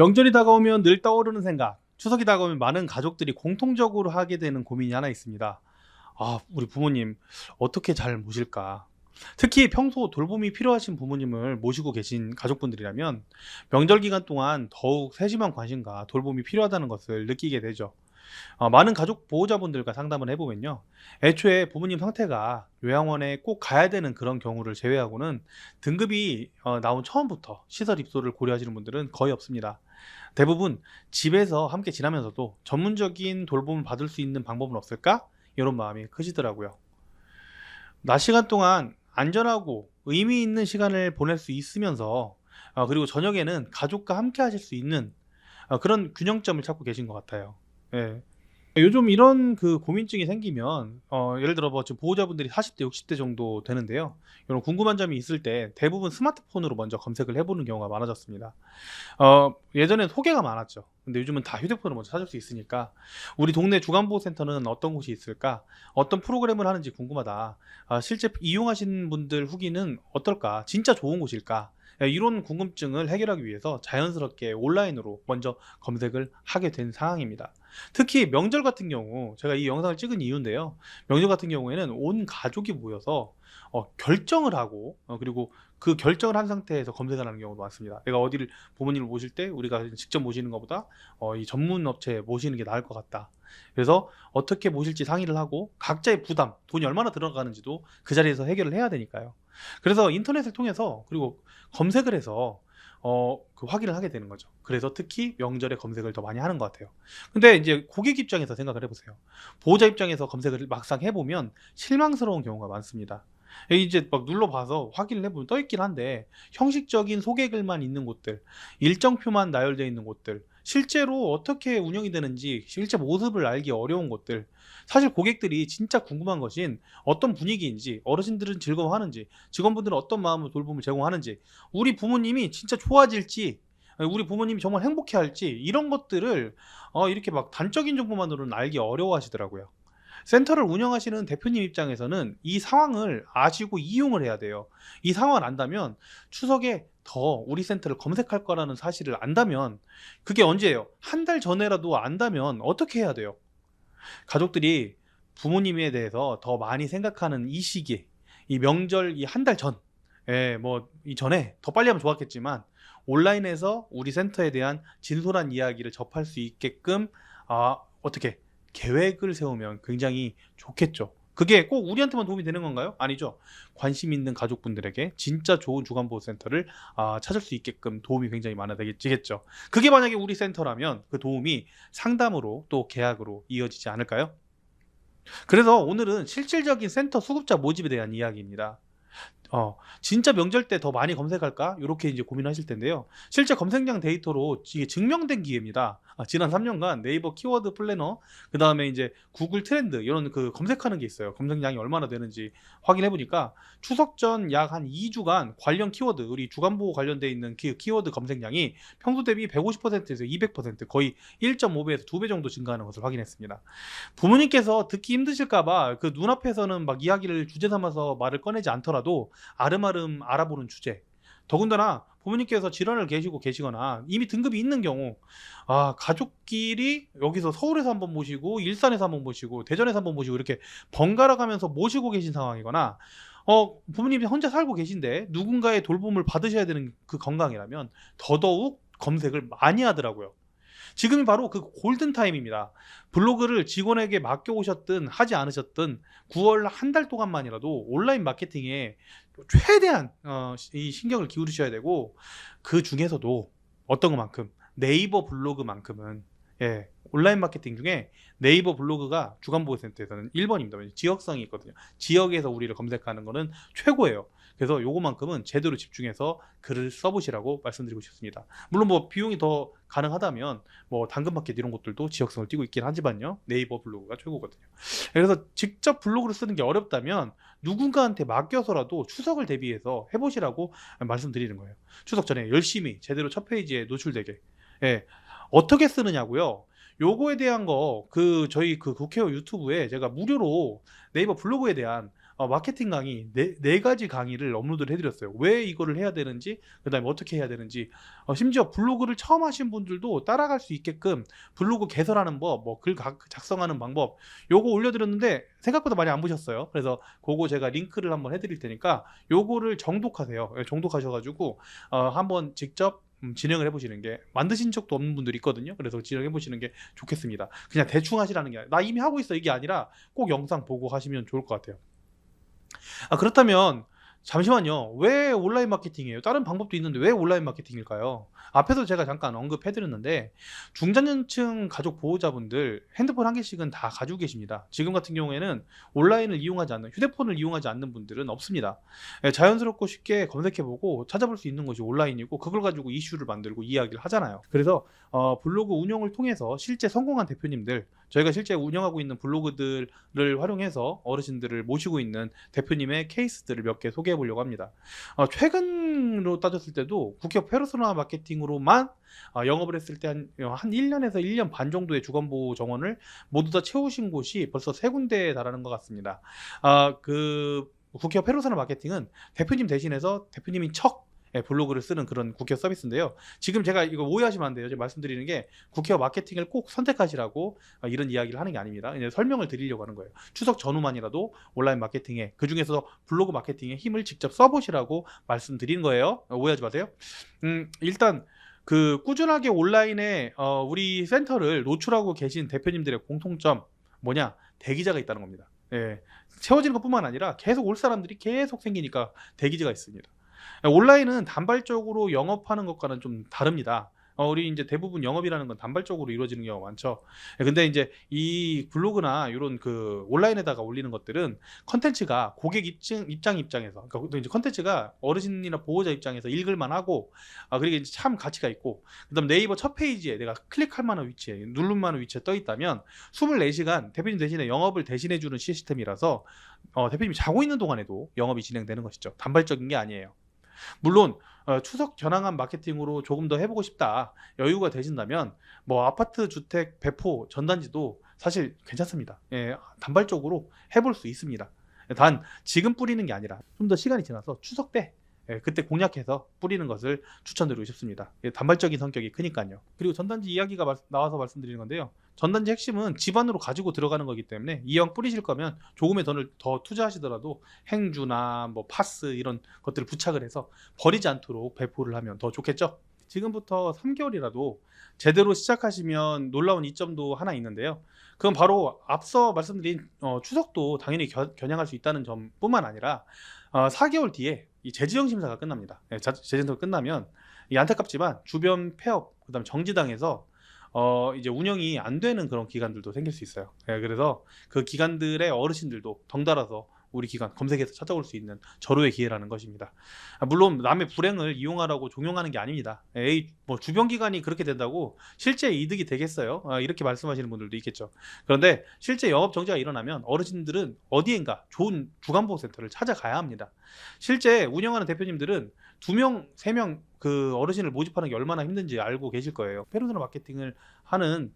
명절이 다가오면 늘 떠오르는 생각, 추석이 다가오면 많은 가족들이 공통적으로 하게 되는 고민이 하나 있습니다. 우리 부모님 어떻게 잘 모실까? 특히 평소 돌봄이 필요하신 부모님을 모시고 계신 가족분들이라면 명절 기간 동안 더욱 세심한 관심과 돌봄이 필요하다는 것을 느끼게 되죠. 많은 가족 보호자분들과 상담을 해보면요. 애초에 부모님 상태가 요양원에 꼭 가야 되는 그런 경우를 제외하고는 등급이 나온 처음부터 시설 입소를 고려하시는 분들은 거의 없습니다. 대부분 집에서 함께 지나면서도 전문적인 돌봄을 받을 수 있는 방법은 없을까? 이런 마음이 크시더라고요. 낮 시간 동안 안전하고 의미 있는 시간을 보낼 수 있으면서 그리고 저녁에는 가족과 함께 하실 수 있는 그런 균형점을 찾고 계신 것 같아요. 예. 요즘 이런 그 고민증이 생기면 예를 들어 뭐 지금 보호자분들이 40대, 60대 정도 되는데요. 이런 궁금한 점이 있을 때 대부분 스마트폰으로 먼저 검색을 해 보는 경우가 많아졌습니다. 예전엔 소개가 많았죠. 근데 요즘은 다 휴대폰으로 먼저 찾을 수 있으니까 '우리 동네 주간보호센터는 어떤 곳이 있을까? 어떤 프로그램을 하는지 궁금하다. 실제 이용하신 분들 후기는 어떨까? 진짜 좋은 곳일까?' 이런 궁금증을 해결하기 위해서 자연스럽게 온라인으로 먼저 검색을 하게 된 상황입니다. 특히 명절 같은 경우 제가 이 영상을 찍은 이유인데요. 명절 같은 경우에는 온 가족이 모여서 결정을 하고 그리고 그 결정을 한 상태에서 검색을 하는 경우도 많습니다. 내가 어디를 부모님을 모실 때 우리가 직접 모시는 것보다 이 전문 업체에 모시는 게 나을 것 같다. 그래서 어떻게 모실지 상의를 하고 각자의 부담, 돈이 얼마나 들어가는지도 그 자리에서 해결을 해야 되니까요. 그래서 인터넷을 통해서 그리고 검색을 해서 그 확인을 하게 되는 거죠. 그래서 특히 명절에 검색을 더 많이 하는 것 같아요. 근데 이제 고객 입장에서 생각을 해 보세요. 보호자 입장에서 검색을 막상 해 보면 실망스러운 경우가 많습니다. 이제 막 눌러 봐서 확인을 해 보면 떠 있긴 한데 형식적인 소개글만 있는 곳들, 일정표만 나열되어 있는 곳들, 실제로 어떻게 운영이 되는지 실제 모습을 알기 어려운 곳들, 사실 고객들이 진짜 궁금한 것인 어떤 분위기인지, 어르신들은 즐거워하는지, 직원분들은 어떤 마음으로 돌봄을 제공하는지, 우리 부모님이 진짜 좋아질지, 우리 부모님이 정말 행복해할지 이런 것들을 이렇게 막 단적인 정보만으로는 알기 어려워하시더라고요. 센터를 운영하시는 대표님 입장에서는 이 상황을 아시고 이용을 해야 돼요. 이 상황을 안다면 추석에 더 우리 센터를 검색할 거라는 사실을 안다면 그게 언제예요? 한 달 전에라도 안다면 어떻게 해야 돼요? 가족들이 부모님에 대해서 더 많이 생각하는 이 시기에 이 명절 이 한 달 전, 뭐 이전에 더 빨리 하면 좋았겠지만 온라인에서 우리 센터에 대한 진솔한 이야기를 접할 수 있게끔 어떻게 계획을 세우면 굉장히 좋겠죠. 그게 꼭 우리한테만 도움이 되는 건가요? 아니죠. 관심 있는 가족분들에게 진짜 좋은 주간보호센터를 찾을 수 있게끔 도움이 굉장히 많아지겠죠. 그게 만약에 우리 센터라면 그 도움이 상담으로 또 계약으로 이어지지 않을까요? 그래서 오늘은 실질적인 센터 수급자 모집에 대한 이야기입니다. '진짜 명절 때 더 많이 검색할까?' 요렇게 이제 고민하실 텐데요. 실제 검색량 데이터로 이게 증명된 기회입니다. 지난 3 년간 네이버 키워드 플래너 그다음에 인제 구글 트렌드 이런 그 검색하는 게 있어요. 검색량이 얼마나 되는지 확인해 보니까 추석 전 약 한 2 주간 관련 키워드 우리 주간 보호 관련돼 있는 키워드 검색량이 평소 대비 150% 에서 200% 거의 1.5 배에서 2배 정도 증가하는 것을 확인했습니다. 부모님께서 듣기 힘드실까 봐 그 눈앞에서는 막 이야기를 주제 삼아서 말을 꺼내지 않더라도 아름아름 알아보는 주제. 더군다나 부모님께서 질환을 계시거나 이미 등급이 있는 경우 가족끼리 여기서 서울에서 한번 모시고 일산에서 한번 모시고 대전에서 한번 모시고 이렇게 번갈아 가면서 모시고 계신 상황이거나 부모님이 혼자 살고 계신데 누군가의 돌봄을 받으셔야 되는 그 건강이라면 더더욱 검색을 많이 하더라고요. 지금이 바로 그 골든타임입니다. 블로그를 직원에게 맡겨 오셨든 하지 않으셨든 9월 한 달 동안만이라도 온라인 마케팅에 최대한 이 신경을 기울이셔야 되고 그중에서도 어떤 것만큼 네이버 블로그만큼은 온라인 마케팅 중에 네이버 블로그가 주간보호센터에서는 1 번입니다. 왜냐면 지역성이 있거든요. 지역에서 우리를 검색하는 거는 최고예요. 그래서 요거만큼은 제대로 집중해서 글을 써 보시라고 말씀드리고 싶습니다. 물론 뭐 비용이 더 가능하다면 뭐 당근마켓 이런 것들도 지역성을 띠고 있긴 하지만요. 네이버 블로그가 최고거든요. 그래서 직접 블로그를 쓰는 게 어렵다면 누군가한테 맡겨서라도 추석을 대비해서 해 보시라고 말씀드리는 거예요. 추석 전에 열심히 제대로 첫 페이지에 노출되게. 예. 어떻게 쓰느냐고요? 요거에 대한 거 저희 그 국회의원 유튜브에 제가 무료로 네이버 블로그에 대한 마케팅 강의 네 가지 강의를 업로드를 해드렸어요. 왜 이거를 해야 되는지, 그 다음에 어떻게 해야 되는지, 심지어 블로그를 처음 하신 분들도 따라갈 수 있게끔 블로그 개설하는 법, 뭐 글 작성하는 방법, 요거 올려드렸는데 생각보다 많이 안 보셨어요. 그래서 그거 제가 링크를 한번 해드릴 테니까 요거를 정독하세요. 예, 정독하셔가지고 한번 직접 진행을 해보시는 게, 만드신 적도 없는 분들이 있거든요. 그래서 진행해보시는 게 좋겠습니다. 그냥 대충 하시라는 게 아니라, 나 이미 하고 있어 이게 아니라 꼭 영상 보고 하시면 좋을 것 같아요. 그렇다면 잠시만요. 왜 온라인 마케팅이에요? 다른 방법도 있는데 왜 온라인 마케팅일까요? 앞에서 제가 잠깐 언급해드렸는데, 중장년층 가족 보호자분들 핸드폰 한 개씩은 다 가지고 계십니다. 지금 같은 경우에는 온라인을 이용하지 않는, 휴대폰을 이용하지 않는 분들은 없습니다. 자연스럽고 쉽게 검색해보고 찾아볼 수 있는 것이 온라인이고, 그걸 가지고 이슈를 만들고 이야기를 하잖아요. 그래서 블로그 운영을 통해서 실제 성공한 대표님들, 저희가 실제 운영하고 있는 블로그들을 활용해서 어르신들을 모시고 있는 대표님의 케이스들을 몇 개 소개해 보려고 합니다. 최근으로 따졌을 때도 국회의원 페르소나 마케팅으로만 영업을 했을 때 한 1년에서 1년 반 정도의 주간보호 정원을 모두 다 채우신 곳이 벌써 3군데에 달하는 것 같습니다. 그 국회의원 페르소나 마케팅은 대표님 대신해서 대표님인 척 블로그를 쓰는 그런 국회의원 서비스인데요. 지금 제가 이거 오해하시면 안 돼요. 제가 말씀드리는 게 국회의원 마케팅을 꼭 선택하시라고 이런 이야기를 하는 게 아닙니다. 그냥 설명을 드리려고 하는 거예요. 추석 전후만이라도 온라인 마케팅에, 그 중에서 블로그 마케팅에 힘을 직접 써보시라고 말씀드리는 거예요. 오해하지 마세요. 일단 그 꾸준하게 온라인에 우리 센터를 노출하고 계신 대표님들의 공통점 뭐냐? 대기자가 있다는 겁니다. 예, 채워지는 것뿐만 아니라 계속 올 사람들이 계속 생기니까 대기자가 있습니다. 온라인은 단발적으로 영업하는 것과는 좀 다릅니다. 우리 이제 대부분 영업이라는 건 단발적으로 이루어지는 경우가 많죠. 근데 이제 이 블로그나 이런 그 온라인에다가 올리는 것들은 컨텐츠가 고객 입장에서, 그러니까 이제 컨텐츠가 어르신이나 보호자 입장에서 읽을만 하고, 그리고 이제 참 가치가 있고, 그다음 네이버 첫 페이지에 내가 클릭할 만한 위치에, 누를 만한 위치에 떠 있다면 24시간 대표님 대신에 영업을 대신해 주는 시스템이라서 대표님이 자고 있는 동안에도 영업이 진행되는 것이죠. 단발적인 게 아니에요. 물론 추석 겨냥한 마케팅으로 조금 더 해보고 싶다, 여유가 되신다면 뭐 아파트 주택 배포 전단지도 사실 괜찮습니다. 예, 단발적으로 해볼 수 있습니다. 단 지금 뿌리는 게 아니라 좀 더 시간이 지나서 추석 때, 그때 공략해서 뿌리는 것을 추천드리고 싶습니다. 단발적인 성격이 크니까요. 그리고 전단지 이야기가 나와서 말씀드리는 건데요. 전단지 핵심은 집안으로 가지고 들어가는 거기 때문에 이왕 뿌리실 거면 조금의 돈을 더 투자하시더라도 행주나 뭐 파스 이런 것들을 부착을 해서 버리지 않도록 배포를 하면 더 좋겠죠. 지금부터 3개월이라도 제대로 시작하시면 놀라운 이점도 하나 있는데요. 그건 바로 앞서 말씀드린 추석도 당연히 겨냥할 수 있다는 점뿐만 아니라 4개월 뒤에 이 재지정 심사가 끝납니다. 재지정 심사가 끝나면 이 안타깝지만 주변 폐업, 그다음 정지당해서 이제 운영이 안 되는 그런 기관들도 생길 수 있어요. 그래서 그 기관들의 어르신들도 덩달아서 우리 기관 검색해서 찾아올 수 있는 절호의 기회라는 것입니다. 물론 남의 불행을 이용하라고 종용하는 게 아닙니다. 뭐 주변 기관이 그렇게 된다고 실제 이득이 되겠어요? 이렇게 말씀하시는 분들도 있겠죠. 그런데 실제 영업 정지가 일어나면 어르신들은 어디엔가 좋은 주간보호센터를 찾아가야 합니다. 실제 운영하는 대표님들은 2명, 3명 그 어르신을 모집하는 게 얼마나 힘든지 알고 계실 거예요. 페르소나 마케팅을 하는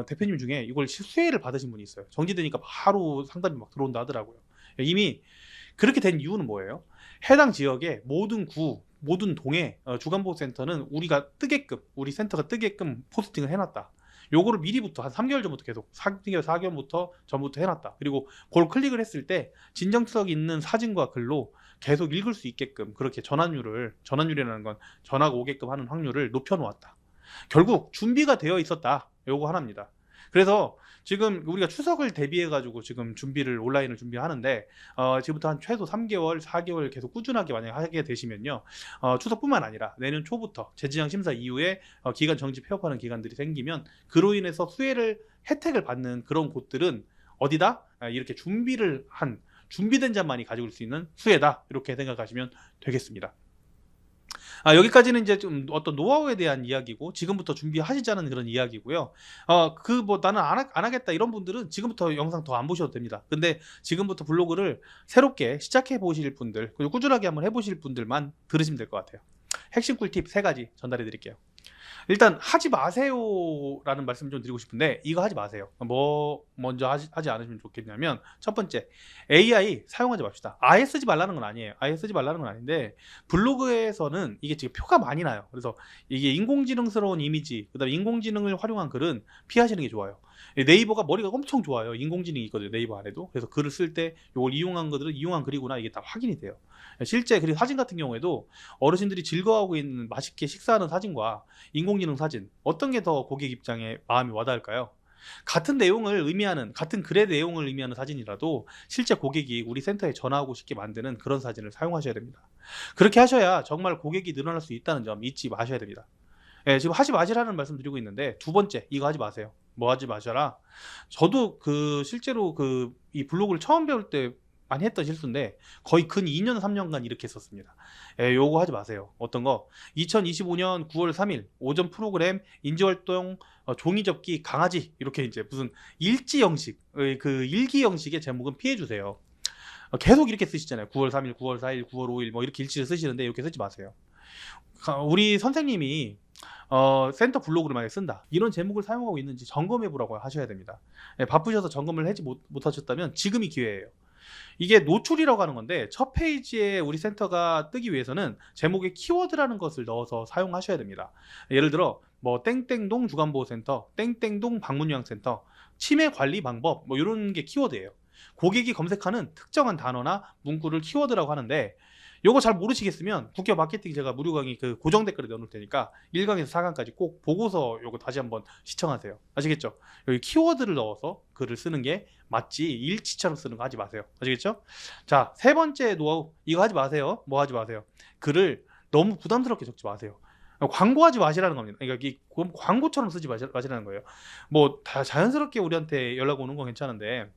대표님 중에 이걸 수혜를 받으신 분이 있어요. 정지되니까 바로 상담이 막 들어온다 하더라고요. 이미 그렇게 된 이유는 뭐예요? 해당 지역의 모든 구, 모든 동에 주간보호센터는 우리가 뜨게끔, 우리 센터가 뜨게끔 포스팅을 해놨다. 요거를 미리부터 한 3개월 전부터 계속 4개월부터 전부터 해놨다. 그리고 그걸 클릭을 했을 때 진정성 있는 사진과 글로 계속 읽을 수 있게끔 그렇게 전환율이라는 건 전화가 오게끔 하는 확률을 높여놓았다. 결국 준비가 되어 있었다. 요거 하나입니다. 그래서 지금 우리가 추석을 대비해 가지고 지금 온라인을 준비하는데 지금부터 한 최소 3개월, 4개월 계속 꾸준하게 만약에 하게 되시면요, 추석뿐만 아니라 내년 초부터 재지정 심사 이후에 기간 정지 폐업하는 기관들이 생기면 그로 인해서 혜택을 받는 그런 곳들은 어디다? 이렇게 준비된 자만이 가지고 올 수 있는 수혜다, 이렇게 생각하시면 되겠습니다. 여기까지는 이제 좀 어떤 노하우에 대한 이야기고, 지금부터 준비하시자는 그런 이야기고요. 뭐 나는 안 하겠다 이런 분들은 지금부터 영상 더 안 보셔도 됩니다. 근데 지금부터 블로그를 새롭게 시작해 보실 분들, 그리고 꾸준하게 한번 해보실 분들만 들으시면 될 것 같아요. 핵심 꿀팁 3가지 전달해 드릴게요. 일단 하지 마세요라는 말씀 좀 드리고 싶은데 이거 하지 마세요. 뭐 먼저 하지 않으시면 좋겠냐면 첫 번째 AI 사용하지 맙시다. 아예 쓰지 말라는 건 아니에요. 아예 쓰지 말라는 건 아닌데 블로그에서는 이게 지금 표가 많이 나요. 그래서 이게 인공지능스러운 이미지 그다음에 인공지능을 활용한 글은 피하시는 게 좋아요. 네이버가 머리가 엄청 좋아요. 인공지능이 있거든요. 네이버 안에도. 그래서 글을 쓸 때 이걸 이용한 것들은 이용한 글이구나 이게 다 확인이 돼요. 실제 그리고 사진 같은 경우에도 어르신들이 즐거워하고 있는 맛있게 식사하는 사진과 인공지능 사진 어떤 게 더 고객 입장에 마음이 와닿을까요? 같은 내용을 의미하는 같은 글의 내용을 의미하는 사진이라도 실제 고객이 우리 센터에 전화하고 싶게 만드는 그런 사진을 사용하셔야 됩니다. 그렇게 하셔야 정말 고객이 늘어날 수 있다는 점 잊지 마셔야 됩니다. 예, 지금 하지 마시라는 말씀 드리고 있는데 두 번째 이거 하지 마세요. 뭐 하지 마셔라. 저도 실제로 이 블로그를 처음 배울 때 많이 했던 실수인데 거의 근 2년 3년간 이렇게 했었습니다. 예, 요거 하지 마세요. 어떤 거 2025년 9월 3일 오전 프로그램 인지활동 종이접기 강아지 이렇게 이제 무슨 일지 형식 일기 형식의 제목은 피해 주세요. 계속 이렇게 쓰시잖아요. 9월 3일, 9월 4일, 9월 5일 뭐 이렇게 일지를 쓰시는데 이렇게 쓰지 마세요. 우리 선생님이 센터 블로그를 많이 쓴다 이런 제목을 사용하고 있는지 점검해 보라고 하셔야 됩니다. 예, 바쁘셔서 점검을 하지 못하셨다면 지금이 기회예요. 이게 노출이라고 하는 건데 첫 페이지에 우리 센터가 뜨기 위해서는 제목에 키워드라는 것을 넣어서 사용하셔야 됩니다. 예를 들어 뭐 땡땡동 주간보호센터, 땡땡동 방문요양센터, 치매 관리 방법 뭐 이런 게 키워드예요. 고객이 검색하는 특정한 단어나 문구를 키워드라고 하는데 요거 잘 모르시겠으면 국회 마케팅 제가 무료 강의 고정 댓글에 넣어놓을 테니까 1강에서 4강까지 꼭 보고서 요거 다시 한번 시청하세요. 아시겠죠? 여기 키워드를 넣어서 글을 쓰는 게 맞지 일치처럼 쓰는 거 하지 마세요. 아시겠죠? 자, 세 번째 노하우 이거 하지 마세요. 뭐 하지 마세요. 글을 너무 부담스럽게 적지 마세요. 광고하지 마시라는 겁니다. 그러니까 광고처럼 쓰지 마시라는 거예요. 뭐 다 자연스럽게 우리한테 연락 오는 건 괜찮은데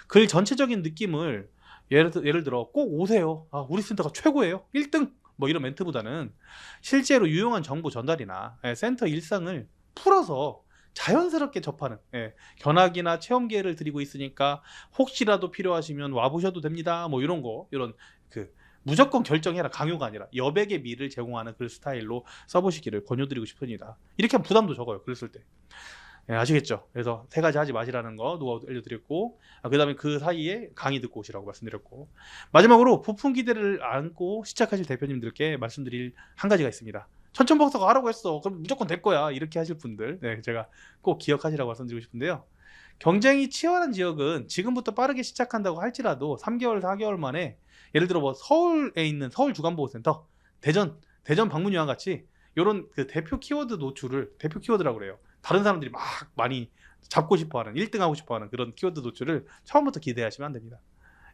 글 전체적인 느낌을 예를 들어 꼭 오세요. 우리 센터가 최고예요. 1등 뭐 이런 멘트보다는 실제로 유용한 정보 전달이나 센터 일상을 풀어서 자연스럽게 접하는 견학이나 체험 기회를 드리고 있으니까 혹시라도 필요하시면 와보셔도 됩니다. 뭐 이런 거 이런 무조건 결정해라 강요가 아니라 여백의 미를 제공하는 글 스타일로 써보시기를 권유드리고 싶습니다. 이렇게 하면 부담도 적어요. 글 쓸 때. 예, 아시겠죠? 그래서 세 가지 하지 마시라는 거 노하우 알려드렸고 그 다음에 그 사이에 강의 듣고 오시라고 말씀드렸고 마지막으로 부푼 기대를 안고 시작하실 대표님들께 말씀드릴 한 가지가 있습니다. 천천박사가 하라고 했어 그럼 무조건 될 거야 이렇게 하실 분들 제가 꼭 기억하시라고 말씀드리고 싶은데요. 경쟁이 치열한 지역은 지금부터 빠르게 시작한다고 할지라도 3개월 4개월 만에 예를 들어 뭐 서울에 있는 서울주간보호센터 대전 방문요양 같이 이런 대표 키워드 노출을 대표 키워드라고 그래요. 다른 사람들이 막 많이 잡고 싶어하는 1등 하고 싶어하는 그런 키워드 노출을 처음부터 기대하시면 안 됩니다.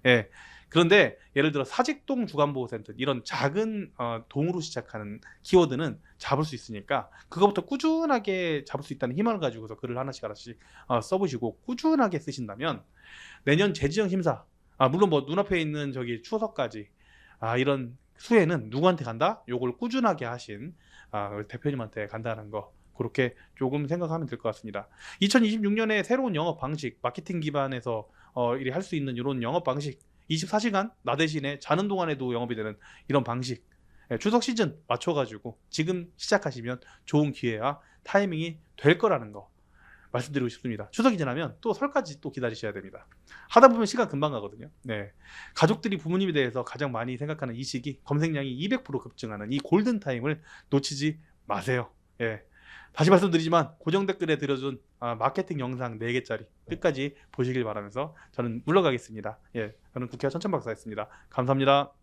예. 그런데 예를 들어 사직동 주간보호센터 이런 작은 동으로 시작하는 키워드는 잡을 수 있으니까 그거부터 꾸준하게 잡을 수 있다는 희망을 가지고서 글을 하나씩 써보시고 꾸준하게 쓰신다면 내년 재지정 심사 물론 뭐 눈앞에 있는 저기 추석까지 이런 수혜는 누구한테 간다? 요걸 꾸준하게 하신 대표님한테 간다는 거 그렇게 조금 생각하면 될 것 같습니다. 2026년에 새로운 영업 방식, 마케팅 기반에서 일이 할 수 있는 이런 영업 방식, 24시간 나 대신에 자는 동안에도 영업이 되는 이런 방식, 추석 시즌 맞춰가지고 지금 시작하시면 좋은 기회와 타이밍이 될 거라는 거 말씀드리고 싶습니다. 추석이 지나면 또 설까지 또 기다리셔야 됩니다. 하다 보면 시간 금방 가거든요. 가족들이 부모님에 대해서 가장 많이 생각하는 이 시기 검색량이 200% 급증하는 이 골든타임을 놓치지 마세요. 다시 말씀드리지만 고정 댓글에 들어준 마케팅 영상 4개짜리 끝까지 보시길 바라면서 저는 물러가겠습니다. 저는 국회의원 천천박사였습니다. 감사합니다.